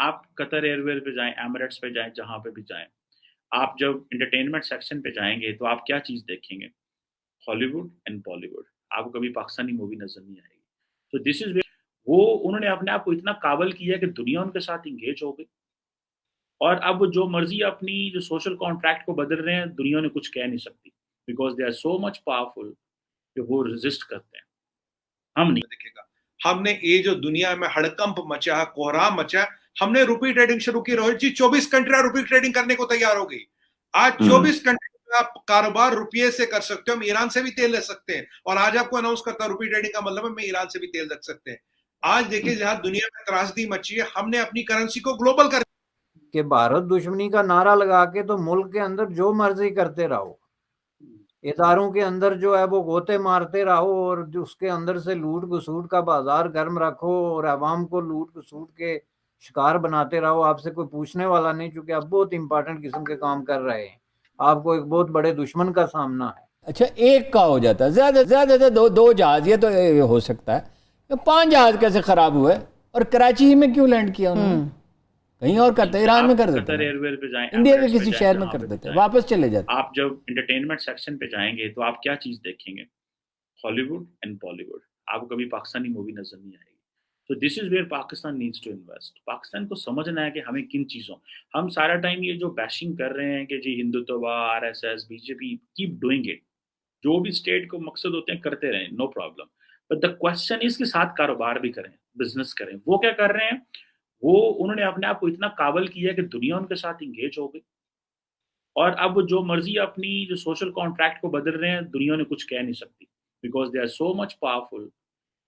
आप Qatar Airways पे जाएं, एमिरेट्स पे जाएं, जहां पे भी जाएं, आप जब एंटरटेनमेंट सेक्शन पे जाएंगे तो आप क्या चीज देखेंगे? Hollywood and Bollywood. आपको कभी पाकिस्तानी मूवी नजर नहीं आएगी। तो दिस इज वो उन्होंने अपने आप को इतना काबल किया कि दुनिया उनके साथ इंगेज हो गई, और अब वो जो मर्जी अपनी जो सोशल कॉन्ट्रैक्ट को बदल रहे हैं, दुनिया ने कुछ कह नहीं सकती, because they are so much powerful कि वो रेजिस्ट करते हैं। हम नहीं दिखेगा। हमने ये जो दुनिया में हड़कंप मचा है, कोहराम मचा है, हमने रुपी ट्रेडिंग शुरू की। रोहित जी 24 कंट्रियां रुपी ट्रेडिंग करने को तैयार हो गई। आज 24 कंट्री में आप कारोबार रुपये से कर सकते हो। हम ईरान से भी तेल ले सकते हैं, और आज आपको अनाउंस करता रुपी ट्रेडिंग का मतलब है मैं ईरान से भी तेल रख सकते हैं। आज देखिए जहां दुनिया में त्रासदी मची है, हमने अपनी करेंसी को ग्लोबल कर कि भारत दुश्मनी का नारा लगा के तो मुल्क के अंदर जो मर्जी करते रहो, इदारों के अंदर जो है वो गोते मारते रहो, और जो उसके अंदर से लूट घसूट का बाजार गर्म रखो, और अवाम को लूट घसूट के शिकार बनाते रहो। आपसे कोई पूछने वाला नहीं, क्योंकि आप बहुत इंपॉर्टेंट किस्म के काम कर रहे हैं। आपको एक बहुत बड़े दुश्मन का सामना है। अच्छा, एक का हो जाता है, ज्यादा ज्यादा दो जहाज, ये तो ये हो सकता है। 5 जहाज कैसे खराब हुए, और कराची ही में क्यों लैंड किया उन्होंने? कहीं और करते, ईरान में कर देते, कतर एयरवेज पे जाएं, इंडिया के किसी शहर में कर देते, वापस चले जाते। आप जब एंटरटेनमेंट सेक्शन पे जाएंगे तो आप क्या चीज देखेंगे? Hollywood and Bollywood. आपको कभी पाकिस्तानी मूवी नजर नहीं आएगी। तो this is where Pakistan needs to invest. Pakistan को समझना है कि हमें किन चीज़ों, हम सारा टाइम ये जो बैशिंग कर रहे हैं कि जी Hindutva, RSS, BJP, keep doing it. जो भी स्टेट को मकसद होते हैं करते रहें, no problem, but the question इसके साथ कारोबार भी करें, बिजनेस करें। वो क्या कर रहे हैं? वो उन्होंने अपने आप को इतना काबल किया कि दुनिया उनके साथ इंगेज हो गई, और अब जो मर्जी अपनी जो सोशल कॉन्ट्रैक्ट को बदल रहे हैं, दुनिया ने कुछ कह नहीं सकती, because they are so much powerful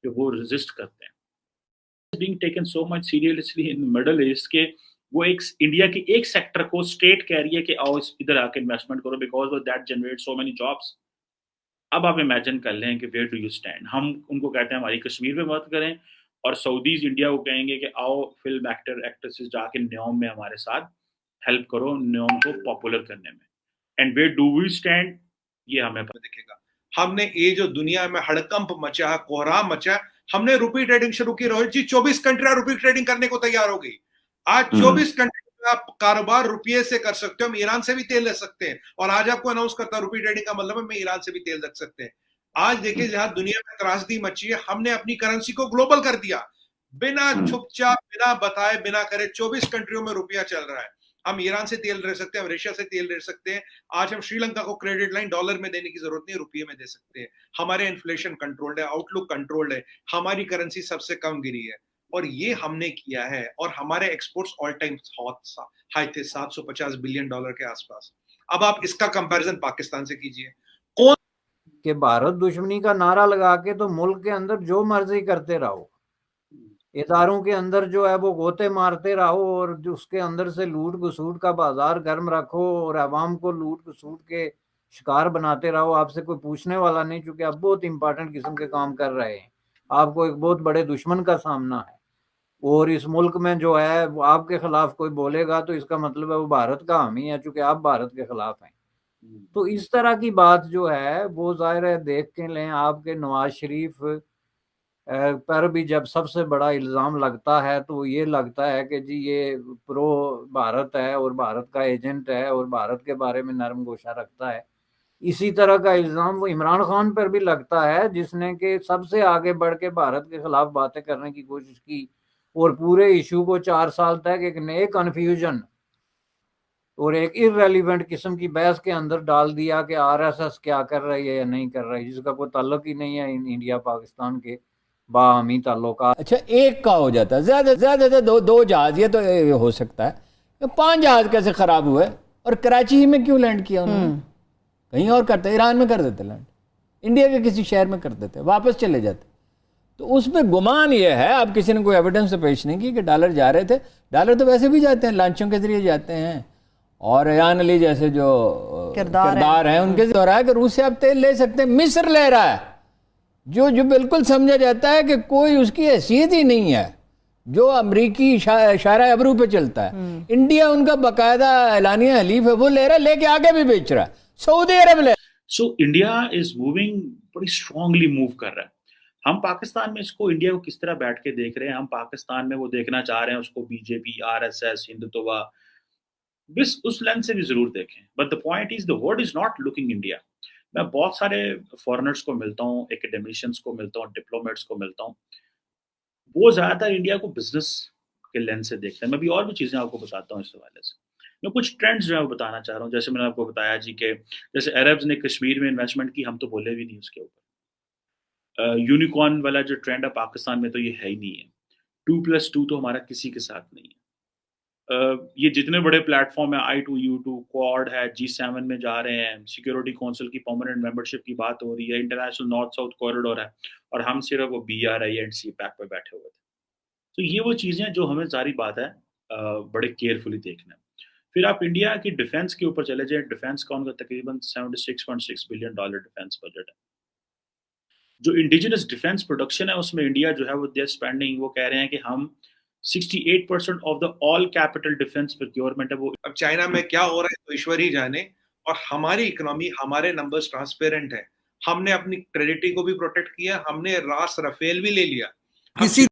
कि वो रेजिस्ट करते हैं। Being taken so much seriously in middle east के वो एक इंडिया के एक सेक्टर को स्टेट कह रही है कि आओ इधर आके इन्वेस्टमेंट करो, because that generate so many jobs. अब आप इमेजिन कर लें कि वेयर डू यू स्टैंड। हम उनको कहते हैं हमारी कश्मीर में मदद करें, और सऊदीज इंडिया को कहेंगे कि आओ फिल्म एक्टर एक्ट्रेसेस जाके न्योम में हमारे साथ हेल्प करो न्योम को पॉपुलर करने में। And where do we stand, ये हमें दिखेगा। हमने ये जो दुनिया में हड़कंप मचा है, कोहराम मचा है, हमने रुपी ट्रेडिंग शुरू की। रोहित जी 24 कंट्रियां रुपी ट्रेडिंग करने को तैयार हो गई। आज 24 कंट्री में आप कारोबार रुपये से कर सकते हो। हम ईरान से भी तेल ले सकते हैं, और आज आपको अनाउंस करता रुपी ट्रेडिंग का मतलब है मैं ईरान से भी तेल रख सकते हैं। आज देखिए जहां दुनिया में त्रासदी मची है, हमने अपनी करेंसी को ग्लोबल कर दिया। बिना छुपचाप, बिना बताए, बिना करे 24 कंट्रियों में रुपया चल रहा है। हम ईरान से तेल ले सकते हैं, हम रशिया से तेल ले सकते हैं। आज हम श्रीलंका को क्रेडिट लाइन डॉलर में देने की जरूरत नहीं, रुपये में दे सकते हैं। हमारे इन्फ्लेशन कंट्रोल्ड है, आउटलुक कंट्रोल्ड है, हमारी करेंसी सबसे कम गिरी है, और ये हमने किया है। और हमारे एक्सपोर्ट्स ऑल टाइम हाई थे, $750 बिलियन के आसपास। अब आप इसका कंपैरिजन पाकिस्तान से कीजिए। कौन कि भारत दुश्मनी का नारा लगा के तो मुल्क के अंदर जो मर्जी करते रहो, इदारों के अंदर जो है वो गोते मारते रहो, और जो उसके अंदर से लूट घसूट का बाजार गर्म रखो, और अवाम को लूट घसूट के शिकार बनाते रहो। आपसे कोई पूछने वाला नहीं, क्योंकि आप बहुत इंपॉर्टेंट किस्म के काम कर रहे हैं। आपको एक बहुत बड़े दुश्मन का सामना है, और इस मुल्क में जो है वो आपके खिलाफ कोई बोलेगा तो इसका मतलब है वो भारत का हामी है, चूंकि आप भारत के खिलाफ हैं। तो इस तरह की बात जो है वो जाहिर है देख के लें। आपके नवाज शरीफ पर भी जब सबसे बड़ा इल्ज़ाम लगता है तो ये लगता है कि जी ये प्रो भारत है, और भारत का एजेंट है, और भारत के बारे में नरम गोशा रखता है। इसी तरह का इल्ज़ाम वो इमरान खान पर भी लगता है, जिसने कि सबसे आगे बढ़ के भारत के खिलाफ बातें करने की कोशिश की, और पूरे इशू को 4 साल तक एक नए कन्फ्यूजन और एक इररेलीवेंट किस्म की बहस के अंदर डाल दिया कि आरएसएस क्या कर रही है या नहीं कर रही, जिसका कोई ताल्लुक ही नहीं है इंडिया पाकिस्तान के बाहमी ताल्लुकात। अच्छा, एक का हो जाता है, ज्यादा ज्यादा दो जहाज, ये तो ये हो सकता है। 5 जहाज कैसे खराब हुए, और कराची ही में क्यों लैंड किया उन्होंने? कहीं और करते, ईरान में कर देते लैंड, इंडिया के किसी शहर में कर देते, वापस चले जाते। तो उसमें गुमान ये है, अब किसी ने कोई एविडेंस तो पेश नहीं की कि डॉलर जा रहे थे। डॉलर तो वैसे भी जाते हैं, लांचों के जरिए जाते हैं, और अयान अली जैसे जो किरदार हैं उनके हो रहा है कि रूस से आप तेल ले सकते हैं। मिस्र ले रहा है, जो बिल्कुल समझा जाता है कि कोई उसकी हैसियत ही नहीं है, जो अमरीकी इशारा अबरू पे चलता है। इंडिया उनका बाकायदा एलानिया हलीफ है, वो ले रहा है, लेके आगे भी बेच रहा है। सऊदी अरब ले। सो इंडिया इज मूविंग, बड़ी स्ट्रांगली मूव कर रहा है। हम पाकिस्तान में इसको, इंडिया को किस तरह बैठ के देख रहे हैं, हम पाकिस्तान में वो देखना चाह रहे हैं उसको बीजेपी, आरएसएस, हिंदुत्व, बस उस लेंस से भी जरूर देखें। But the point is the world is not looking India. मैं बहुत सारे फॉरेनर्स को मिलता हूँ, एकेडमिशियंस को मिलता हूँ, डिप्लोमेट्स को मिलता हूँ, वो ज्यादातर इंडिया को बिजनेस के लेंस से देखते हैं। मैं भी और भी चीजें आपको बताता हूँ इस हवाले से। मैं कुछ ट्रेंड्स जो है वो बताना चाह रहा हूँ। जैसे मैंने आपको बताया जी के जैसे अरब्स ने कश्मीर में इन्वेस्टमेंट की, हम तो बोले भी नहीं उसके ऊपर। यूनिकॉर्न वाला जो ट्रेंड है पाकिस्तान में तो ये है ही नहीं है। 2+2 तो हमारा किसी के साथ नहीं है। ये जितने बड़े प्लेटफॉर्म है, I2U2, क्वाड है, G7 में जा रहे हैं, सिक्योरिटी काउंसिल की परमानेंट मेंबरशिप की बात हो रही है, इंटरनेशनल नॉर्थ साउथ कॉरिडोर है, और हम सिर्फ वो BRI एंड CPEC पे बैठे हुए थे। तो ये वो चीज़ें जो हमें जारी बात है बड़े केयरफुली देखना है। फिर आप इंडिया की डिफेंस के ऊपर चले जाए। डिफेंस का उनका तकरीबन $76.6 बिलियन डिफेंस बजट है। जो इंडिजिनस डिफेंस प्रोडक्शन है उसमें इंडिया जो है वो दे स्पेंडिंग, वो कह रहे हैं कि हम 68% of the all capital defence procurement है वो। अब चाइना में क्या हो रहा है तो ईश्वर ही जाने, और हमारी इकोनॉमी, हमारे नंबर्स ट्रांसपेरेंट है। हमने अपनी क्रेडिटी को भी प्रोटेक्ट किया, हमने रास रफेल भी ले लिया। किसी